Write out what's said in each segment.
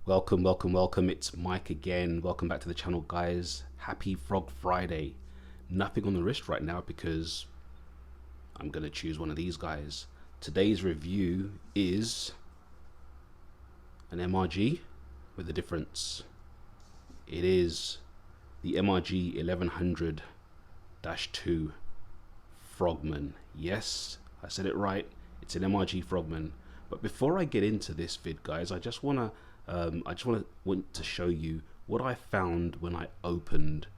Welcome. It's Mike again. Welcome back to the channel, guys. Happy Frog Friday. Nothing on the wrist right now because I'm going to choose one of these guys. Today's review is an MRG with a difference. It is the MRG1100-2 Frogman. Yes, I said it right. It's an MRG Frogman. But before I get into this vid, guys, I just want to show you what I found when I opened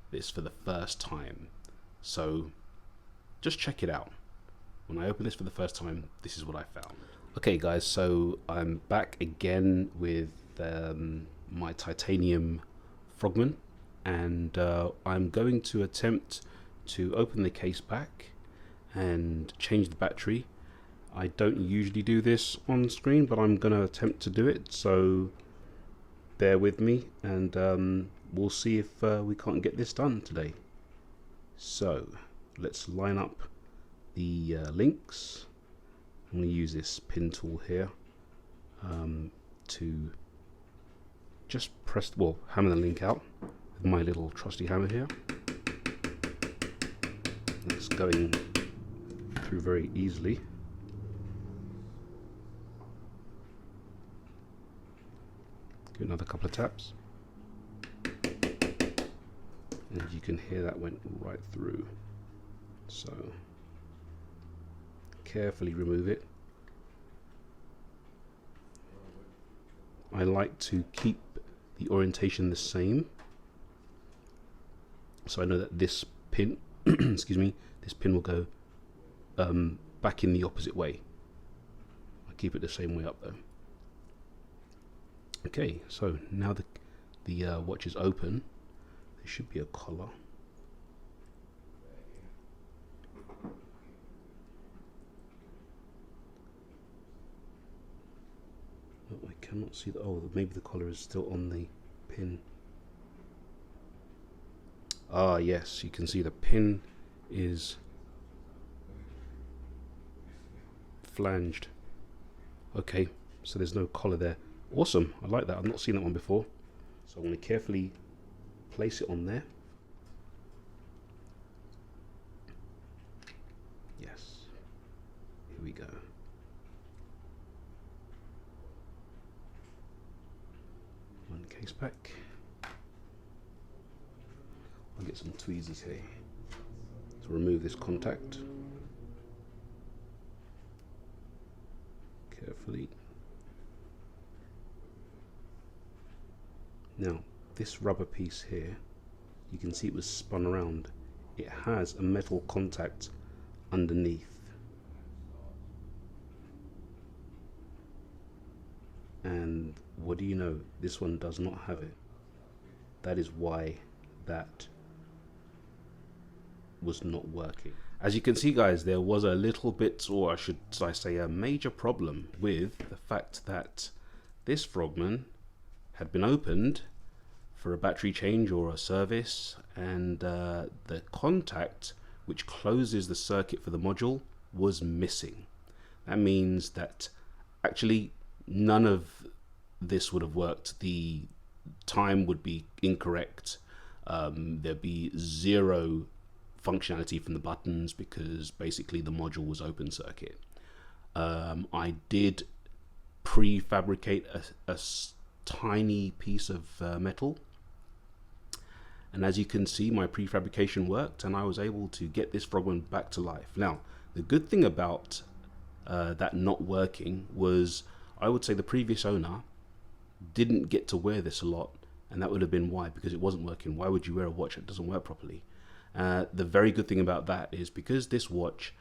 this for the first time. So just check it out. When I opened this for the first time, this is what I found. Okay, guys, so I'm back again with my titanium Frogman, and I'm going to attempt to open the case back and change the battery. I don't usually do this on screen, but I'm going to attempt to do it, so bear with me, and we'll see if we can't get this done today. So let's line up the links. I'm going to use this pin tool here to just hammer the link out with my little trusty hammer here. It's going through very easily. Give another couple of taps, and you can hear that went right through. So carefully remove it. I like to keep the orientation the same, so I know that this pin excuse me, this pin will go back in the opposite way. I keep it the same way up though. Okay, so now the watch is open. There should be a collar. Oh, I cannot see the. Oh, maybe the collar is still on the pin. Ah, yes, you can see the pin is flanged. Okay, so there's no collar there. Awesome, I like that. I've not seen that one before. So I'm going to carefully place it on there. Yes, here we go. One case back. I'll get some tweezers here to remove this contact. Carefully. Now, this rubber piece here, you can see it was spun around. It has a metal contact underneath. And what do you know? This one does not have it. That is why that was not working. As you can see, guys, there was a little bit, or should I say a major problem with the fact that this Frogman had been opened for a battery change or a service, and the contact which closes the circuit for the module was missing. That means that actually none of this would have worked. The time would be incorrect. There'd be zero functionality from the buttons because basically the module was open circuit. I did prefabricate a tiny piece of metal, and as you can see, my prefabrication worked, and I was able to get this Frogman back to life. Now, the good thing about that not working was, I would say the previous owner didn't get to wear this a lot, and that would have been why, because it wasn't working. Why would you wear a watch that doesn't work properly? The very good thing about that is because this watch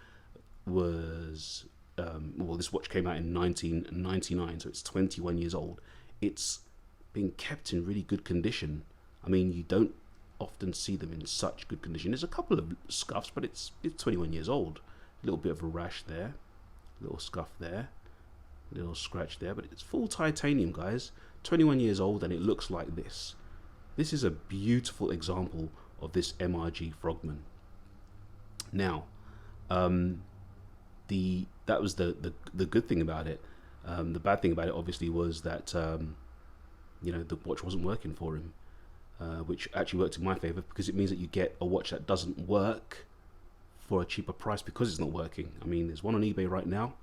was this watch came out in 1999, so it's 21 years old. It's been kept in really good condition. I mean, you don't often see them in such good condition. There's a couple of scuffs, but it's 21 years old. A little bit of a rash there, a little scuff there, a little scratch there, but it's full titanium, guys. 21 years old, and it looks like this. This is a beautiful example of this MRG Frogman. Now, that was the good thing about it. The bad thing about it obviously was that the watch wasn't working for him, which actually worked in my favor, because it means that you get a watch that doesn't work for a cheaper price because it's not working. I mean, there's one on eBay right now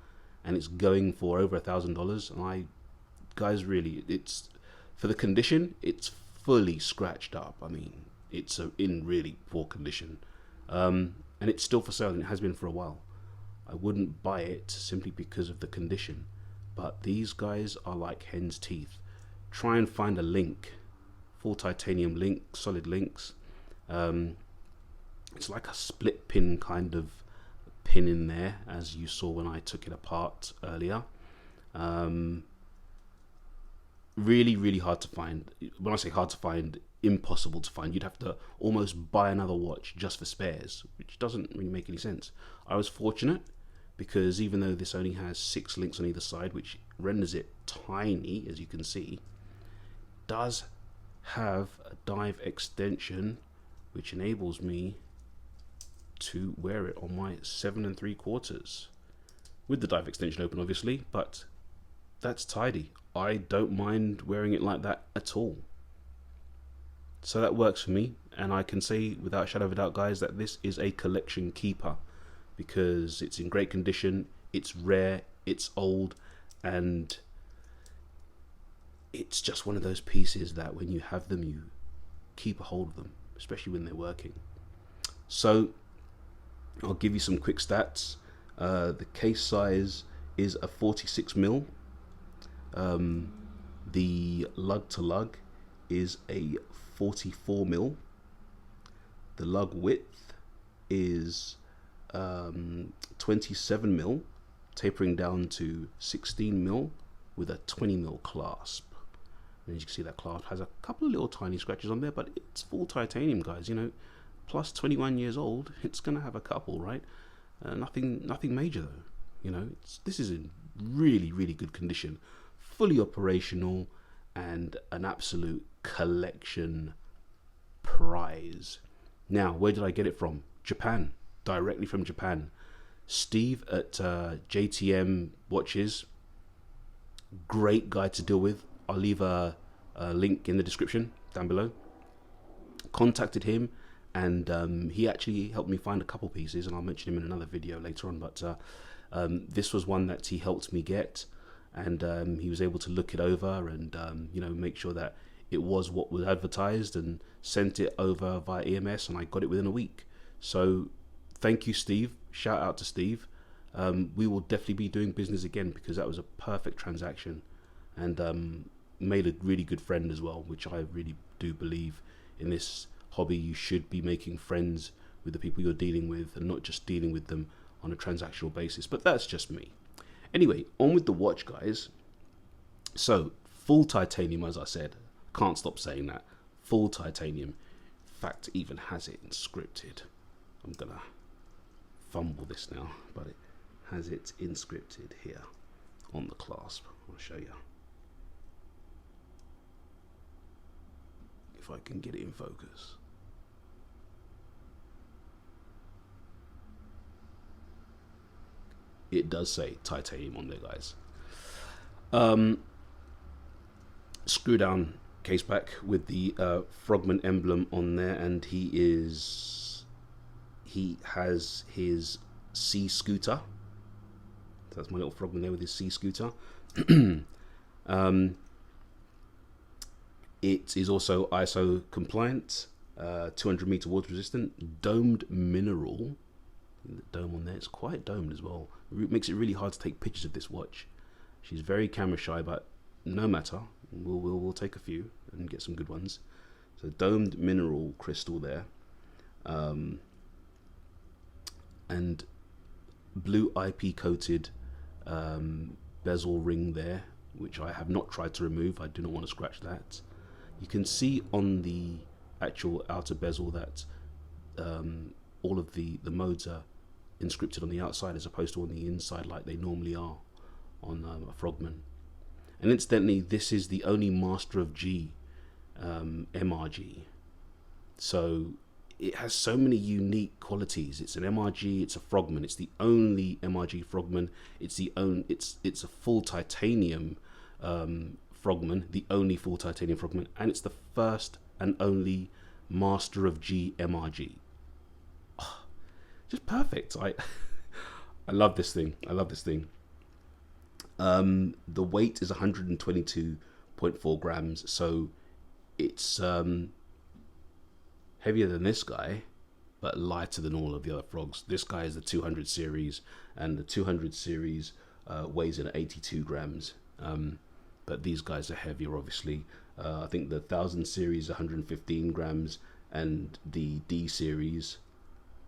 and it's going for over $1,000, and guys, really, it's, for the condition, it's fully scratched up. I mean, it's in really poor condition, and it's still for sale, and it has been for a while. I wouldn't buy it simply because of the condition, but these guys are like hen's teeth. Try and find a link, full titanium link, solid links. It's like a split pin kind of pin in there, as you saw when I took it apart earlier. Really, really hard to find. When I say hard to find, impossible to find. You'd have to almost buy another watch just for spares, which doesn't really make any sense. I was fortunate because even though this only has 6 links on either side, which renders it tiny, as you can see, does have a dive extension which enables me to wear it on my 7 3/4 with the dive extension open, obviously, but that's tidy. I don't mind wearing it like that at all. So that works for me, and I can say without a shadow of a doubt, guys, that this is a collection keeper because it's in great condition, it's rare, it's old, and it's just one of those pieces that when you have them, you keep a hold of them, especially when they're working. So I'll give you some quick stats. The case size is a 46mm. The lug to lug is a 44mm. The lug width is 27mm, tapering down to 16mm with a 20mm clasp. And as you can see, that clasp has a couple of little tiny scratches on there, but it's full titanium, guys. Plus 21 years old, it's gonna have a couple, right? Nothing major though. This is in really, really good condition, fully operational, and an absolute collection prize. Now, where did I get it from? Japan, directly from Japan. Steve at JTM Watches, great guy to deal with. I'll leave a link in the description down below. Contacted him, and he actually helped me find a couple pieces, and I'll mention him in another video later on, but this was one that he helped me get, and he was able to look it over and make sure that it was what was advertised, and sent it over via EMS, and I got it within a week. So thank you, Steve. Shout out to Steve. We will definitely be doing business again because that was a perfect transaction, and made a really good friend as well, which I really do believe in this hobby. You should be making friends with the people you're dealing with and not just dealing with them on a transactional basis, but that's just me. Anyway, on with the watch, guys. So full titanium, as I said, can't stop saying that, full titanium. In fact, it even has it inscripted. I'm gonna fumble this now, but it has it inscripted here on the clasp. I'll show you if I can get it in focus. It does say titanium on there, guys. Screw down case back with the Frogman emblem on there, and he has his C scooter. So that's my little Frogman there with his C scooter. It is also ISO compliant, 200 meter water resistant, domed mineral. The dome on there, it's quite domed as well. It makes it really hard to take pictures of this watch. She's very camera shy, but no matter, we'll take a few and get some good ones. So domed mineral crystal there, and blue IP coated bezel ring there, which I have not tried to remove. I do not want to scratch that. You can see on the actual outer bezel that all of the modes are inscripted on the outside as opposed to on the inside like they normally are on a Frogman. And incidentally, this is the only Master of G MRG, so it has so many unique qualities. It's an MRG, it's a Frogman, it's the only MRG Frogman, it's a full titanium Frogman, the only full titanium Frogman, and it's the first and only Master of G MRG. Oh, just perfect. I love this thing. I love this thing. The weight is 122.4 grams, so it's heavier than this guy, but lighter than all of the other frogs. This guy is the 200 series, and the 200 series weighs in at 82 grams. But these guys are heavier, obviously. I think the 1000 series 115 grams, and the D series,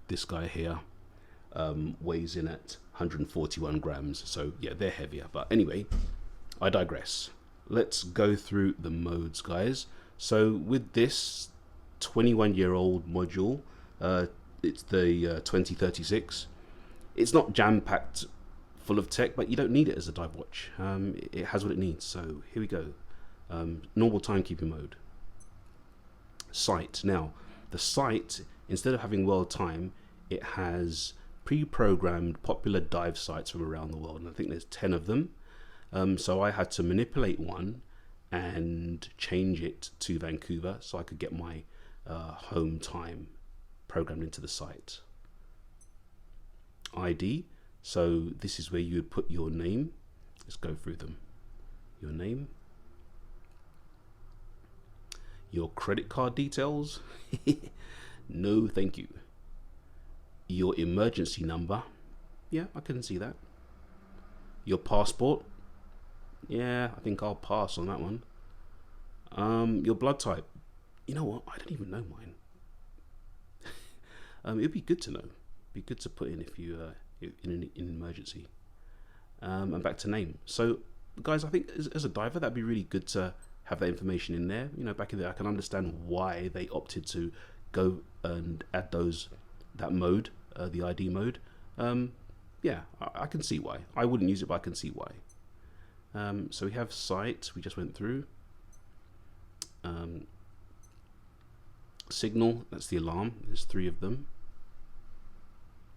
this guy here, weighs in at 141 grams. So yeah, they're heavier. But anyway, I digress. Let's go through the modes, guys. So with this 21-year-old module, it's the 2036. It's not jam-packed full of tech, but you don't need it as a dive watch. It has what it needs. So here we go. Normal timekeeping mode. Sight. Now, the sight, instead of having world time, it has pre-programmed popular dive sites from around the world, and I think there's 10 of them. So I had to manipulate one and change it to Vancouver so I could get my home time programmed into the site. ID. So this is where you would put your name. Let's go through them. Your name, your credit card details. No, thank you. Your emergency number. Yeah, I couldn't see that. Your passport. Yeah, I think I'll pass on that one. Your blood type. You know what? I don't even know mine. It'd be good to know. Be good to put in if you in an emergency. And back to name. So, guys, I think as a diver, that'd be really good to have that information in there. You know, back in there, I can understand why they opted to go and add that mode, the ID mode. Yeah, I can see why. I wouldn't use it, but I can see why. So we have sight, we just went through. Signal, that's the alarm. There's 3 of them.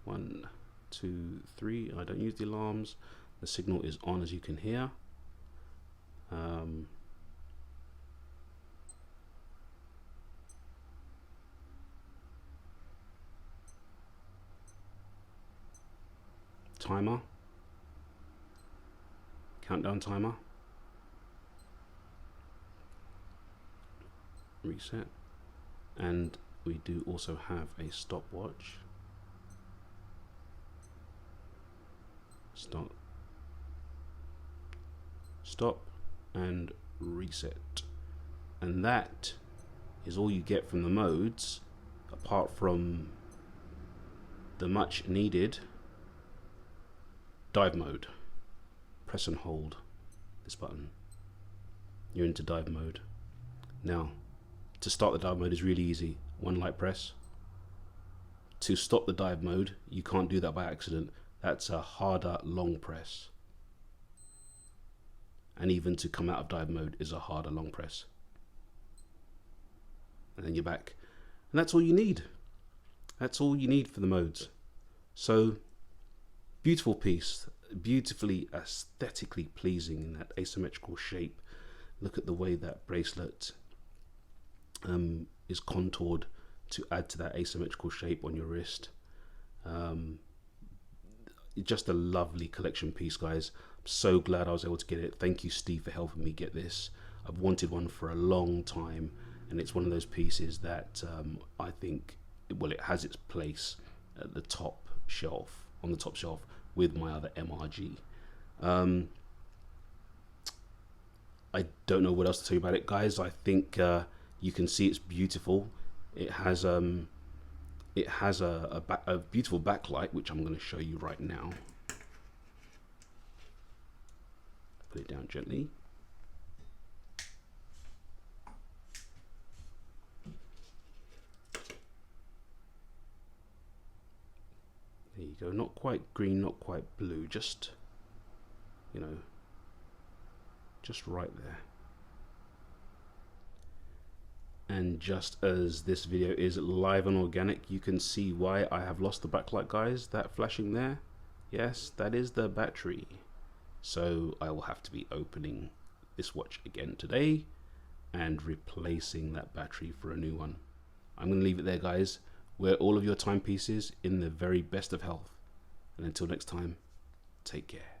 1, 2, 3. I don't use the alarms. The signal is on, as you can hear. Timer. Countdown timer. Reset. And we do also have a stopwatch. Stop and reset. And that is all you get from the modes, apart from the much needed dive mode. Press and hold this button. You're into dive mode. Now, to start the dive mode is really easy. 1 light press. To stop the dive mode, you can't do that by accident. That's a harder long press. And even to come out of dive mode is a harder long press. And then you're back. And that's all you need. That's all you need for the modes. So, beautiful piece. Beautifully aesthetically pleasing in that asymmetrical shape. Look at the way that bracelet is contoured to add to that asymmetrical shape on your wrist. Just a lovely collection piece, guys. I'm so glad I was able to get it. Thank you, Steve, for helping me get this. I've wanted one for a long time, and it's one of those pieces that I think, well, it has its place at the top shelf, on the top shelf with my other MRG. I don't know what else to tell you about it, guys. I think you can see it's beautiful. It has a beautiful backlight, which I'm going to show you right now. Put it down gently. There you go. Not quite green, not quite blue. Just, you know, just right there. And just as this video is live and organic, you can see why I have lost the backlight, guys. That flashing there, yes, that is the battery. So I will have to be opening this watch again today and replacing that battery for a new one. I'm going to leave it there, guys. Wear all of your timepieces in the very best of health. And until next time, take care.